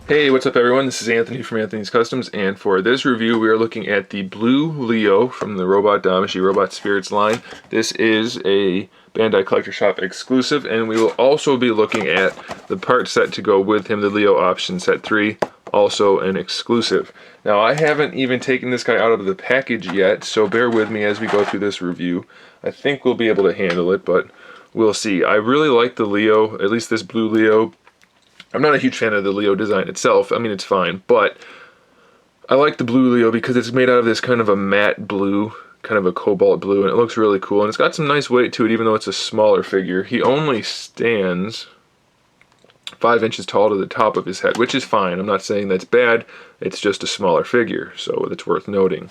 Hey, what's up everyone? This is Anthony from Anthony's Customs, and for this review we are looking at the Blue Leo from the Robot Damashii Robot Spirits line. This is a Bandai Collector Shop exclusive, and we will also be looking at the part set to go with him, the Leo Option Set 3, also an exclusive. Now I haven't even taken this guy out of the package yet, so bear with me as we go through this review. I think we'll be able to handle it, but we'll see. I really like the Leo, at least this Blue Leo. I'm not a huge fan of the Leo design itself. I mean, it's fine, but I like the Blue Leo because it's made out of this kind of a matte blue, kind of a cobalt blue, and it looks really cool. And it's got some nice weight to it, even though it's a smaller figure. He only stands 5 inches tall to the top of his head, which is fine. I'm not saying that's bad. It's just a smaller figure, so it's worth noting.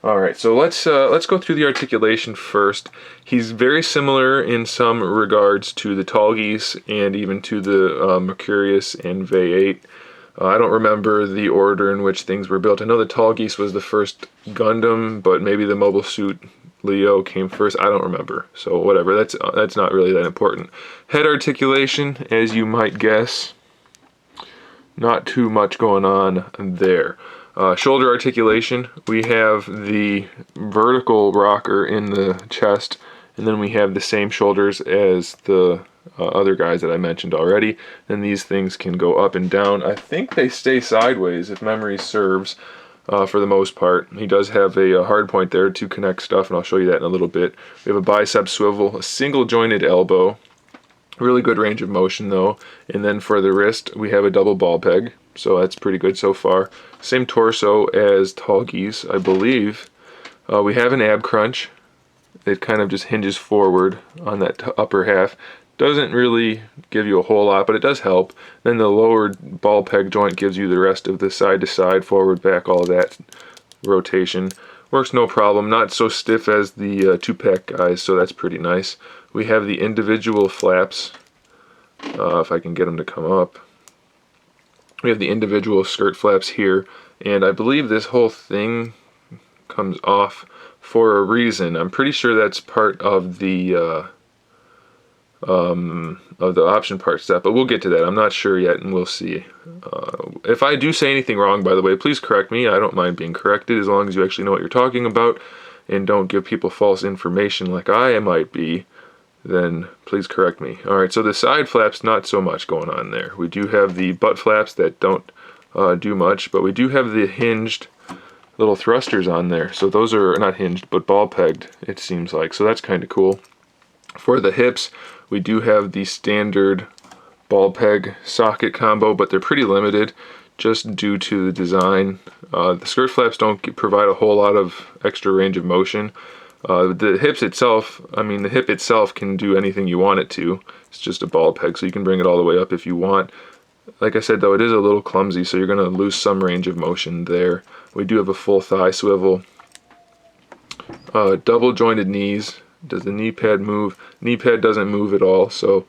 Alright, so let's go through the articulation first. He's very similar in some regards to the Tall Geese and even to the Mercurius and V8. I don't remember the order in which things were built. I know the Tall Geese was the first Gundam, but maybe the Mobile Suit Leo came first. I don't remember. So whatever, that's not really that important. Head articulation, as you might guess, not too much going on there. Shoulder articulation, we have the vertical rocker in the chest, and then we have the same shoulders as the other guys that I mentioned already. Then these things can go up and down. I think they stay sideways if memory serves for the most part. He does have a hard point there to connect stuff, and I'll show you that in a little bit. We have a bicep swivel, a single jointed elbow, really good range of motion though. And then for the wrist, we have a double ball peg. So that's pretty good so far. Same torso as Tall Geese, I believe. We have an ab crunch. It kind of just hinges forward on that upper half. Doesn't really give you a whole lot, but it does help. Then the lower ball peg joint gives you the rest of the side to side, forward, back, all of that rotation. Works no problem. Not so stiff as the two-pack guys, so that's pretty nice. We have the individual flaps, if I can get them to come up. We have the individual skirt flaps here, and I believe this whole thing comes off for a reason. I'm pretty sure that's part of the option part set, but we'll get to that. I'm not sure yet, and we'll see. If I do say anything wrong, by the way, please correct me. I don't mind being corrected as long as you actually know what you're talking about and don't give people false information like I might be. Then please correct me. Alright, so the side flaps, not so much going on there. We do have the butt flaps that don't do much, but we do have the hinged little thrusters on there. So those are not hinged, but ball pegged, it seems like. So that's kind of cool. For the hips, we do have the standard ball peg socket combo, but they're pretty limited just due to the design. The skirt flaps don't provide a whole lot of extra range of motion. The hips itself, the hip itself can do anything you want it to. It's just a ball peg, so you can bring it all the way up if you want. Like I said though, it is a little clumsy, so you're going to lose some range of motion there. We do have a full thigh swivel. Double jointed knees. Does the knee pad move? Knee pad doesn't move at all, so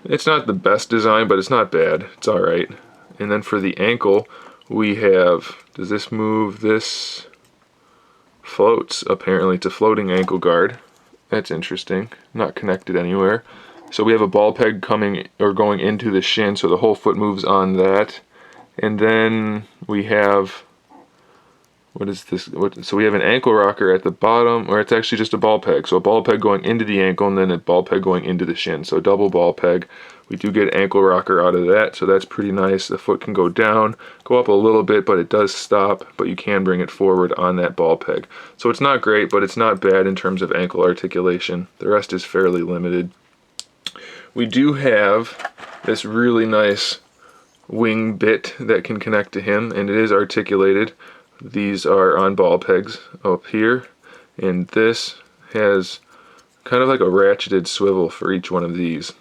it's not the best design, but it's not bad. It's alright. And then for the ankle, we have, does this move? This floats, apparently. It's a floating ankle guard. That's interesting. Not connected anywhere. So we have a ball peg coming or going into the shin, so the whole foot moves on that. And then we have, what is this? So we have an ankle rocker at the bottom, or it's actually just a ball peg. So a ball peg going into the ankle and then a ball peg going into the shin. So double ball peg. We do get ankle rocker out of that, so that's pretty nice. The foot can go down, go up a little bit, but it does stop, but you can bring it forward on that ball peg. So it's not great, but it's not bad in terms of ankle articulation. The rest is fairly limited. We do have this really nice wing bit that can connect to him, and it is articulated. These are on ball pegs up here, and this has kind of like a ratcheted swivel for each one of these.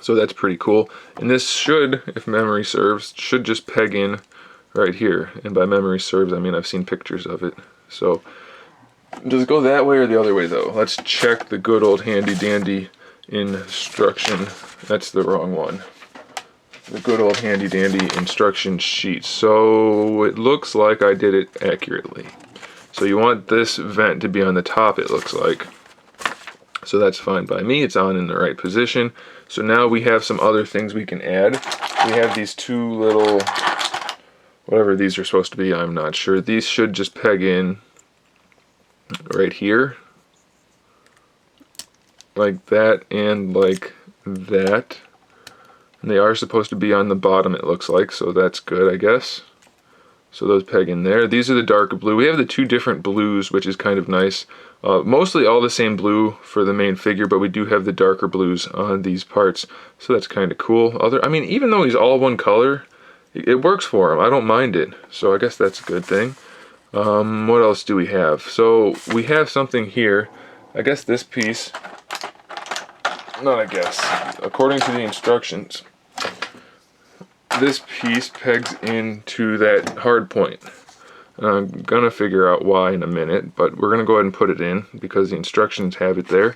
So that's pretty cool. And this should, if memory serves, should just peg in right here. And by memory serves, I mean I've seen pictures of it. So does it go that way or the other way though? Let's check the good old handy dandy instruction. That's the wrong one. The good old handy dandy instruction sheet. So it looks like I did it accurately. So you want this vent to be on the top, it looks like. So that's fine by me. It's on in the right position. So now we have some other things we can add. We have these two little whatever these are supposed to be, I'm not sure. These should just peg in right here, like that and like that. And they are supposed to be on the bottom, it looks like, so that's good, I guess. So those peg in there. These are the darker blue. We have the two different blues, which is kind of nice. Mostly all the same blue for the main figure, but we do have the darker blues on these parts, so that's kind of cool. I mean, even though he's all one color, it works for him. I don't mind it, so I guess that's a good thing. What else do we have? So we have something here. I guess this piece, not I guess, according to the instructions, this piece pegs into that hard point. I'm gonna figure out why in a minute, but we're gonna go ahead and put it in because the instructions have it there.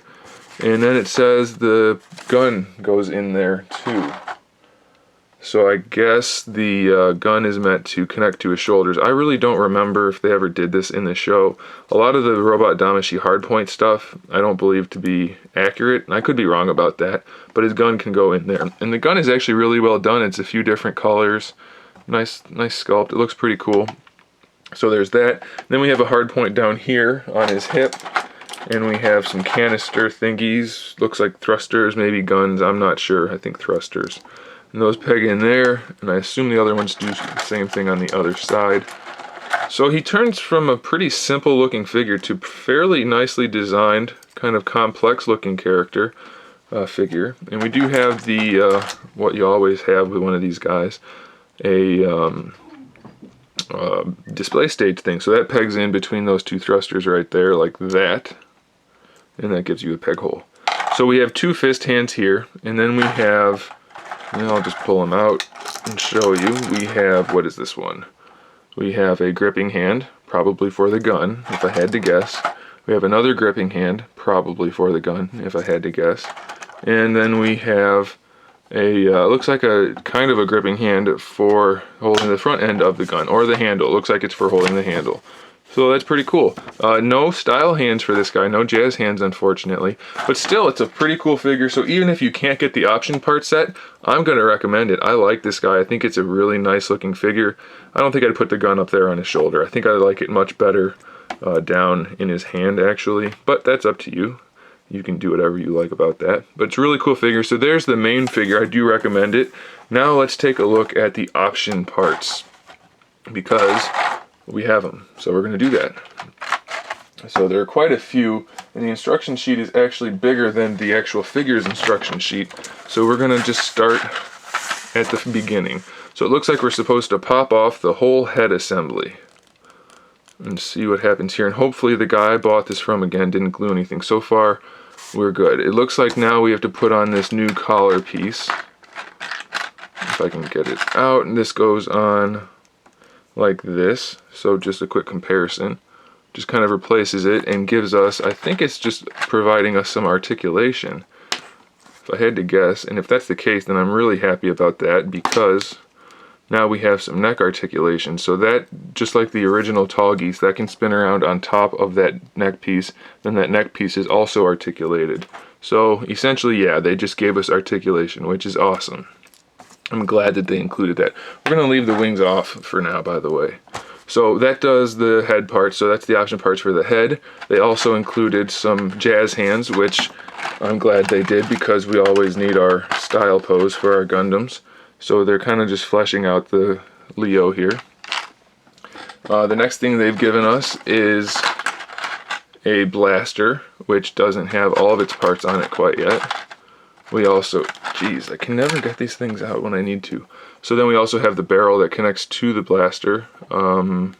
And then it says the gun goes in there too. So I guess the gun is meant to connect to his shoulders. I really don't remember if they ever did this in the show. A lot of the Robot Damashii hardpoint stuff I don't believe to be accurate, and I could be wrong about that, but his gun can go in there. And the gun is actually really well done. It's a few different colors. Nice sculpt. It looks pretty cool. So there's that. Then we have a hardpoint down here on his hip, and we have some canister thingies. Looks like thrusters, maybe guns, I'm not sure. I think thrusters. And those peg in there, and I assume the other ones do the same thing on the other side. So he turns from a pretty simple looking figure to fairly nicely designed, kind of complex looking character figure. And we do have the, what you always have with one of these guys, a display stage thing. So that pegs in between those two thrusters right there, like that. And that gives you a peg hole. So we have two fist hands here, and then we have, and I'll just pull them out and show you. We have, what is this one? We have a gripping hand, probably for the gun, if I had to guess. We have another gripping hand, probably for the gun, if I had to guess. And then we have a, looks like a kind of a gripping hand for holding the front end of the gun, or the handle. It looks like it's for holding the handle. So that's pretty cool. No style hands for this guy, no jazz hands unfortunately, but still it's a pretty cool figure. So even if you can't get the option part set, I'm going to recommend it. I like this guy. I think it's a really nice looking figure. I don't think I'd put the gun up there on his shoulder. I think I like it much better down in his hand actually, but that's up to you. You can do whatever you like about that, but it's a really cool figure. So there's the main figure. I do recommend it. Now let's take a look at the option parts, because we have them, so we're going to do that. So there are quite a few, and the instruction sheet is actually bigger than the actual figure's instruction sheet. So we're going to just start at the beginning. So it looks like we're supposed to pop off the whole head assembly and see what happens here. And hopefully the guy I bought this from, again, didn't glue anything. So far, we're good. It looks like now we have to put on this new collar piece. If I can get it out, and this goes on like this. So just a quick comparison, just kind of replaces it and gives us, I think it's just providing us some articulation, if I had to guess. And if that's the case, then I'm really happy about that, because now we have some neck articulation. So that, just like the original tall geese, that can spin around on top of that neck piece, then that neck piece is also articulated. So essentially, yeah, they just gave us articulation, which is awesome. I'm glad that they included that. We're going to leave the wings off for now, by the way. So that does the head part, so that's the option parts for the head. They also included some jazz hands, which I'm glad they did, because we always need our style pose for our Gundams. So they're kind of just fleshing out the Leo here. The next thing they've given us is a blaster, which doesn't have all of its parts on it quite yet. We also, geez, I can never get these things out when I need to. So then we also have the barrel that connects to the blaster. Oh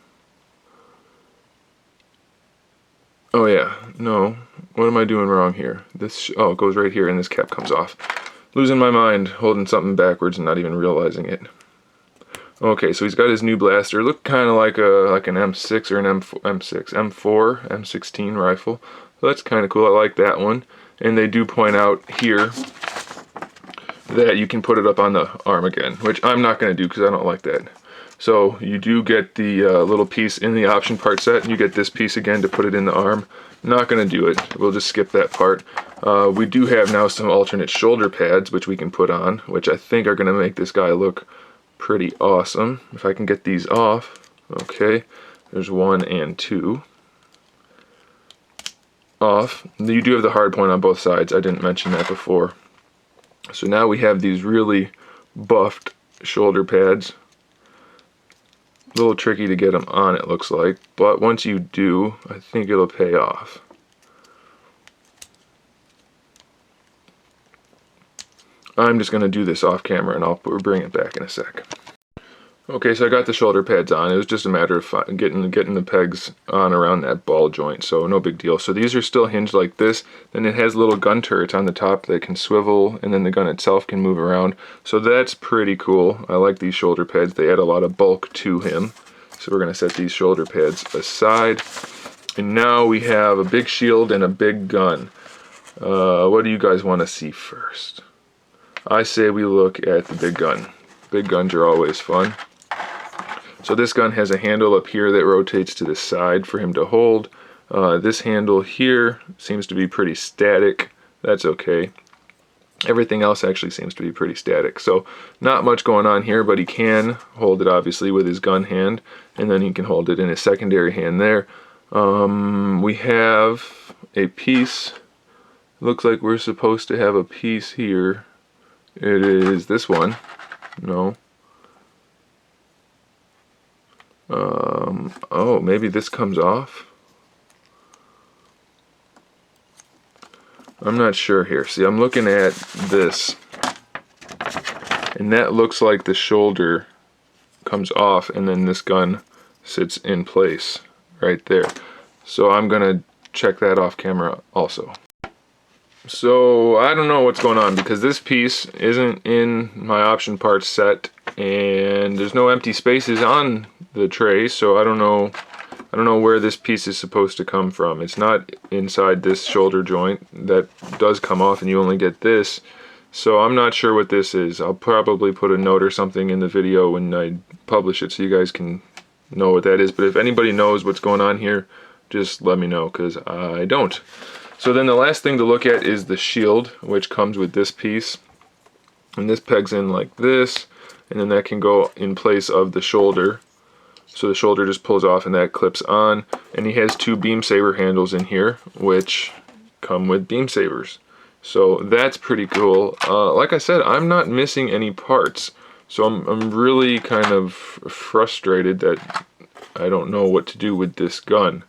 yeah, no, what am I doing wrong here? This, oh, it goes right here and this cap comes off. Losing my mind, holding something backwards and not even realizing it. Okay, so he's got his new blaster. Look kind of like an M6 or an M4, M16 rifle. So that's kind of cool. I like that one. And they do point out here that you can put it up on the arm again, which I'm not going to do because I don't like that. So you do get the little piece in the option part set, and you get this piece again to put it in the arm. Not going to do it. We'll just skip that part. We do have now some alternate shoulder pads which we can put on, which I think are going to make this guy look pretty awesome. If I can get these off, okay, there's 1 and 2 off. You do have the hard point on both sides. I didn't mention that before. So now we have these really buffed shoulder pads. A little tricky to get them on, it looks like, but once you do, I think it'll pay off. I'm just going to do this off camera and I'll bring it back in a sec. Okay, so I got the shoulder pads on. It was just a matter of getting the pegs on around that ball joint, so no big deal. So these are still hinged like this. Then it has little gun turrets on the top that can swivel, and then the gun itself can move around. So that's pretty cool. I like these shoulder pads. They add a lot of bulk to him. So we're going to set these shoulder pads aside. And now we have a big shield and a big gun. What do you guys want to see first? I say we look at the big gun. Big guns are always fun. So this gun has a handle up here that rotates to the side for him to hold. This handle here seems to be pretty static. That's okay. Everything else actually seems to be pretty static. So not much going on here, but he can hold it obviously with his gun hand, and then he can hold it in his secondary hand there. We have a piece. Looks like we're supposed to have a piece here. It is this one. No. Oh, maybe this comes off. I'm not sure here. See, I'm looking at this, and that looks like the shoulder comes off, and then this gun sits in place right there. So I'm gonna check that off camera also. So I don't know what's going on because this piece isn't in my option parts set, and there's no empty spaces on the tray, so I don't know where this piece is supposed to come from. It's not inside this shoulder joint. That does come off and you only get this. So I'm not sure what this is. I'll probably put a note or something in the video when I publish it so you guys can know what that is. But if anybody knows what's going on here, just let me know, because I don't. So then the last thing to look at is the shield, which comes with this piece. And this pegs in like this, and then that can go in place of the shoulder. So the shoulder just pulls off and that clips on. And he has 2 beam saber handles in here, which come with beam sabers. So that's pretty cool. Like I said, I'm not missing any parts. So I'm really kind of frustrated that I don't know what to do with this gun.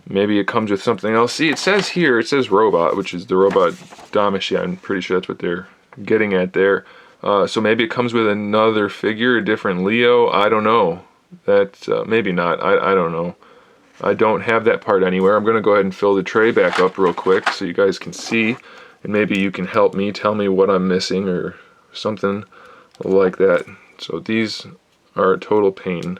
Maybe it comes with something else. See, it says here, it says robot, which is the robot Damashii. I'm pretty sure that's what they're getting at there. So maybe it comes with another figure, a different Leo. I don't know. That's maybe not. I don't know. I don't have that part anywhere. I'm going to go ahead and fill the tray back up real quick so you guys can see. And maybe you can help me, tell me what I'm missing or something like that. So these are a total pain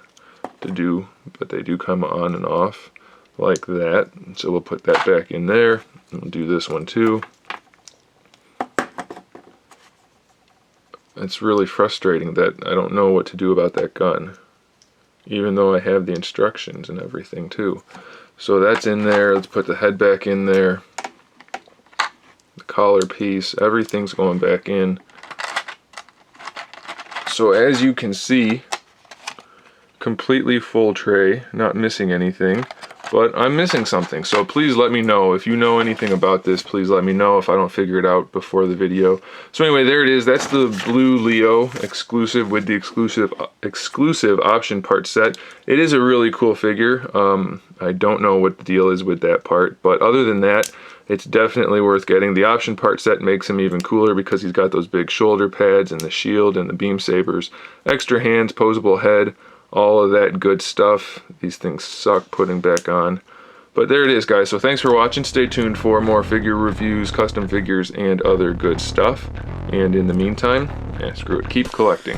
to do, but they do come on and off like that. So we'll put that back in there. We'll do this one too. It's really frustrating that I don't know what to do about that gun, even though I have the instructions and everything too. So that's in there. Let's put the head back in there. The collar piece, everything's going back in. So as you can see, completely full tray, not missing anything. But I'm missing something, so please let me know. If you know anything about this, please let me know if I don't figure it out before the video. So anyway, there it is. That's the blue Leo exclusive with the exclusive option part set. It is a really cool figure. I don't know what the deal is with that part, but other than that, it's definitely worth getting. The option part set makes him even cooler because he's got those big shoulder pads and the shield and the beam sabers, extra hands, posable head, all of that good stuff. These things suck putting back on. But there it is, guys. So thanks for watching. Stay tuned for more figure reviews, custom figures, and other good stuff. And in the meantime, screw it. Keep collecting.